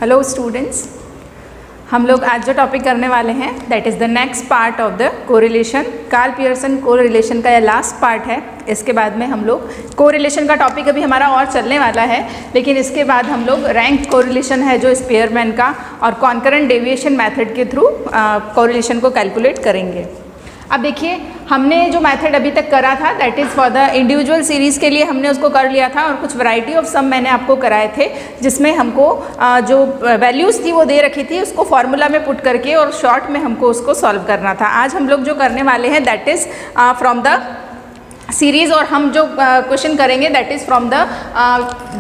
Hello students, हम लोग आज जो टॉपिक करने वाले हैं that is the next part of the correlation. Karl Pearson correlation का यह लास्ट पार्ट है। इसके बाद में हम लोग कोरिलेशन का टॉपिक अभी हमारा और चलने वाला है, लेकिन इसके बाद हम लोग रैंक कोरिलेशन है जो स्पेयरमैन का और कॉन्करेंट डेविएशन मेथड के थ्रू कोरिलेशन को कैलकुलेट करेंगे। अब देखिए, हमने जो मेथड अभी तक करा था that is for the individual series के लिए हमने उसको कर लिया था, और कुछ वैरायटी ऑफ सम मैंने आपको कराए थे जिसमें हमको जो वैल्यूज़ थी वो दे रखी थी, उसको फॉर्मूला में पुट करके और शॉर्ट में हमको उसको सॉल्व करना था। आज हम लोग जो करने वाले हैं that is from the series, और हम जो क्वेश्चन करेंगे दैट इज़ फ्रॉम द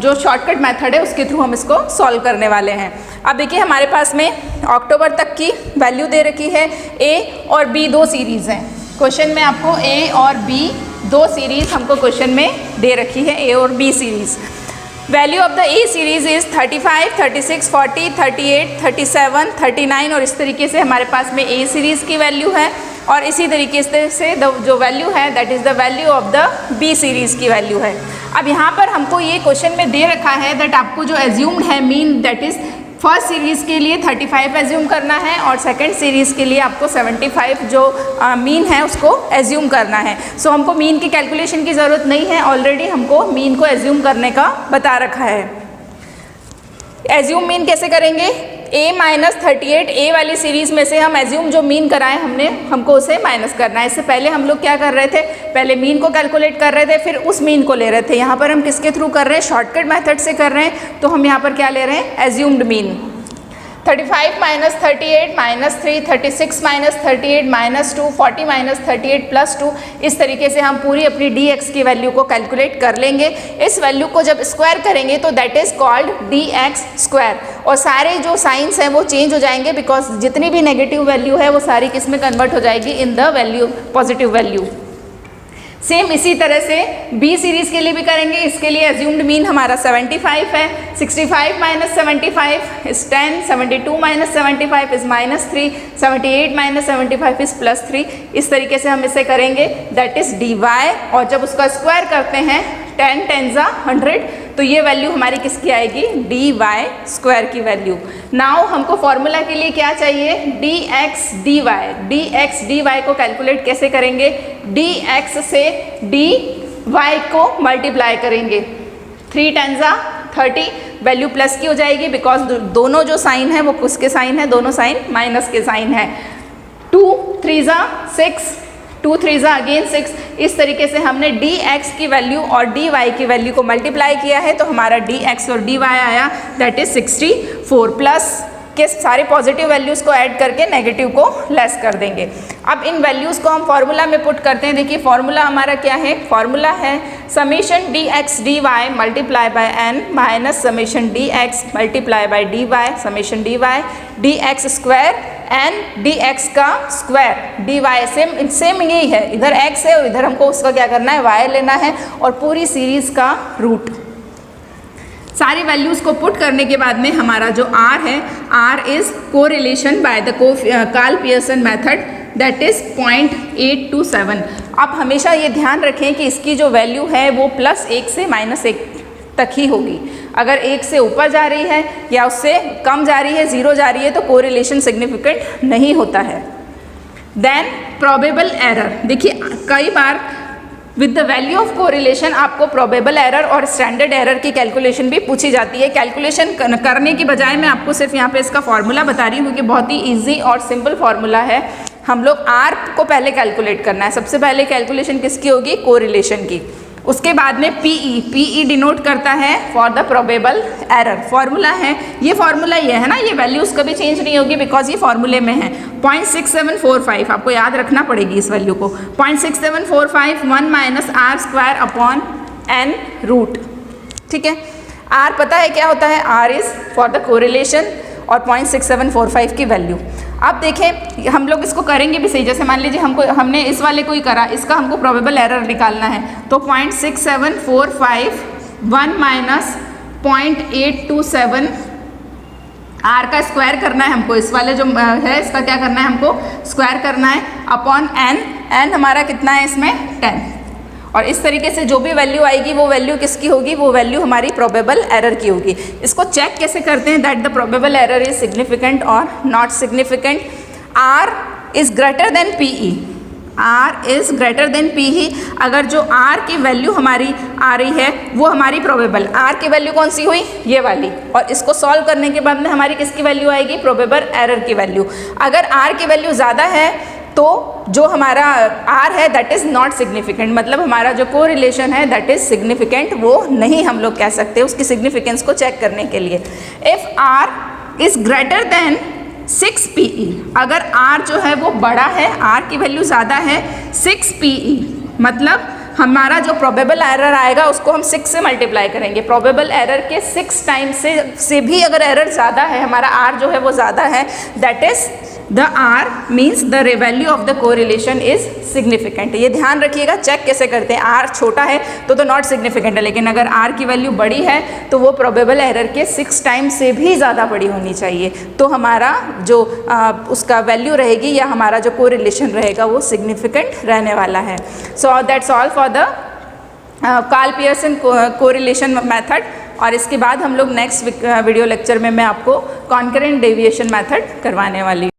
जो शॉर्टकट मेथड है उसके थ्रू हम इसको सॉल्व करने वाले हैं। अब देखिए, हमारे पास में अक्टूबर तक की वैल्यू दे रखी है। ए और बी दो सीरीज़ हैं क्वेश्चन में, आपको ए और बी दो सीरीज़ हमको क्वेश्चन में दे रखी है, ए और B series. Value of the A series is 35, 36, 40, 38, 37, 39, और इस तरीके से हमारे पास में ए सीरीज़ की वैल्यू है, और इसी तरीके से जो वैल्यू है that is the value of the B series की वैल्यू है। अब यहाँ पर हमको ये क्वेश्चन में दे रखा है दैट आपको जो एज्यूम्ड है mean that is first series के लिए 35 एज्यूम करना है, और सेकंड सीरीज़ के लिए आपको 75 जो मीन है उसको एज्यूम करना है। सो हमको मीन की कैलकुलेशन की ज़रूरत नहीं है, ऑलरेडी हमको मीन को एज्यूम करने का बता रखा है। एज्यूम मीन कैसे करेंगे? a माइनस 38, ए वाली सीरीज़ में से हम एज्यूम जो मीन कराए हमको उसे माइनस करना है। इससे पहले हम लोग क्या कर रहे थे, पहले मीन को कैलकुलेट कर रहे थे, फिर उस मीन को ले रहे थे। यहाँ पर हम किसके थ्रू कर रहे हैं? शॉर्टकट मेथड से कर रहे हैं, तो हम यहाँ पर क्या ले रहे हैं? Assumed mean. 35 minus 38 minus 3, 36 minus 38 minus 2, 40 minus 38 plus 2, इस तरीके से हम पूरी अपनी dx की वैल्यू को कैलकुलेट कर लेंगे। इस वैल्यू को जब स्क्वायर करेंगे तो that is called dx square, और सारे जो साइंस हैं वो चेंज हो जाएंगे बिकॉज जितनी भी नेगेटिव वैल्यू है वो सारी किस में कन्वर्ट हो जाएगी? In the value positive value. Same इसी तरह से बी सीरीज़ के लिए भी करेंगे। इसके लिए एज्यूम्ड मीन हमारा 75 है। 65 minus 75 is 10, 72 minus 75 is minus 3, 78 minus 75 is plus 3। इस तरीके से हम इसे करेंगे दैट इज़ dy, और जब उसका स्क्वायर करते हैं 10 10 जा 100, तो ये वैल्यू हमारी किसकी आएगी? dy स्क्वायर की वैल्यू। नाउ हमको फॉर्मूला के लिए क्या चाहिए? dx dy। dx dy को कैलकुलेट कैसे करेंगे? dx से dy को मल्टीप्लाई करेंगे। 3 10 जा 30, वैल्यू प्लस की हो जाएगी बिकॉज दोनों जो साइन है वो किसके साइन है? दोनों साइन माइनस के साइन है। 2 3 जा 6, 2 3 जा अगेन 6। इस तरीके से हमने dx की वैल्यू और dy की वैल्यू को मल्टीप्लाई किया है, तो हमारा dx और dy आया दैट इज 64, प्लस के सारे पॉजिटिव वैल्यूज़ को ऐड करके नेगेटिव को लेस कर देंगे। अब इन वैल्यूज़ को हम फॉर्मूला में पुट करते हैं। देखिए, फॉर्मूला हमारा क्या है? फॉर्मूला है summation dx dy multiply by n minus summation dx multiply by dy summation dy dx square n dx का स्क्वायर dy। सेम यही है, इधर x है और इधर हमको उसका क्या करना है? y लेना है, और पूरी सीरीज़ का रूट। सारी वैल्यूज़ को पुट करने के बाद में हमारा जो r है, r is correlation by the Karl Pearson method that is 0.827। अब हमेशा ये ध्यान रखें कि इसकी जो वैल्यू है वो +1 से -1 तक ही होगी। अगर 1 से ऊपर जा रही है या उससे कम जा रही है, 0 जा रही है, तो कोरिलेशन सिग्निफिकेंट नहीं होता है। Then probable error. देखिए, कई बार with the value of correlation आपको प्रोबेबल एरर और स्टैंडर्ड एरर की कैलकुलेशन भी पूछी जाती है। कैलकुलेशन करने की बजाय मैं आपको सिर्फ यहाँ पे इसका फॉर्मूला बता रही हूँ क्योंकि बहुत ही इजी और सिंपल फार्मूला है। हम लोग r को पहले कैलकुलेट करना है। सबसे पहले कैलकुलेशन किसकी होगी? कोरिलेशन की। उसके बाद में PE डिनोट करता है for the probable error. Formula है, ये फॉर्मूला ये है ना, ये वैल्यूज़ कभी चेंज नहीं होगी बिकॉज ये फॉर्मूले में है। 0.6745 आपको याद रखना पड़ेगी इस वैल्यू को। 0.6745 1 minus r square upon n root. ठीक है, r पता है क्या होता है? r is for the correlation और 0.6745 की वैल्यू। अब देखें, हम लोग इसको करेंगे भी सही। जैसे मान लीजिए हमने इस वाले को ही करा, इसका हमको प्रोबेबल एरर निकालना है, तो 0.6745 1 माइनस 0.827 r का स्क्वायर करना है हमको। इस वाले जो है इसका क्या करना है? हमको स्क्वायर करना है अपॉन n। n हमारा कितना है इसमें? 10। और इस तरीके से जो भी वैल्यू आएगी वो वैल्यू किसकी होगी, वो वैल्यू हमारी प्रोबेबल एरर की होगी। इसको चेक कैसे करते हैं, that the probable error is significant और not significant. R is greater than P E, R is greater than P ही, अगर जो R की वैल्यू हमारी आ रही है वो हमारी प्रोबेबल, R की वैल्यू कौन सी हुई, ये वाली, और इसको सॉल्व करने के बाद में हमारी किसकी वैल्यू आएगी, प्रोबेबल एरर की वैल्यू। अगर R की वैल्यू ज़्यादा है तो जो हमारा R है दैट इज़ नॉट सिग्निफिकेंट, मतलब हमारा जो कोरिलेशन है दैट इज़ सिग्निफिकेंट वो नहीं हम लोग कह सकते उसकी सिग्निफिकेंस को चेक करने के लिए। If R is greater than 6 PE, अगर R जो है वो बड़ा है, R की वैल्यू ज़्यादा है 6 PE, मतलब हमारा जो प्रोबेबल एरर आएगा उसको हम 6 से मल्टीप्लाई करेंगे। प्रोबेबल एरर के 6 टाइम्स से भी अगर एरर ज़्यादा है, हमारा R जो है वो ज़्यादा है, that is the R means the value of the correlation is significant. ये ध्यान रखिएगा, चेक कैसे करते हैं, R छोटा है तो नॉट सिग्निफिकेंट है, लेकिन अगर R की वैल्यू बड़ी है तो वो प्रोबेबल एरर के 6 टाइम्स से भी ज़्यादा बड़ी होनी चाहिए, तो हमारा जो उसका वैल्यू रहेगी या हमारा जो कोरिलेशन रहेगा वो सिग्निफिकेंट रहने वाला है। So that's all for the Karl Pearson correlation method. और इसके बाद हम लोग नेक्स्ट वीडियो लेक्चर में मैं आपको कॉन्करेंट डेविएशन मेथड करवाने वाली हूँ।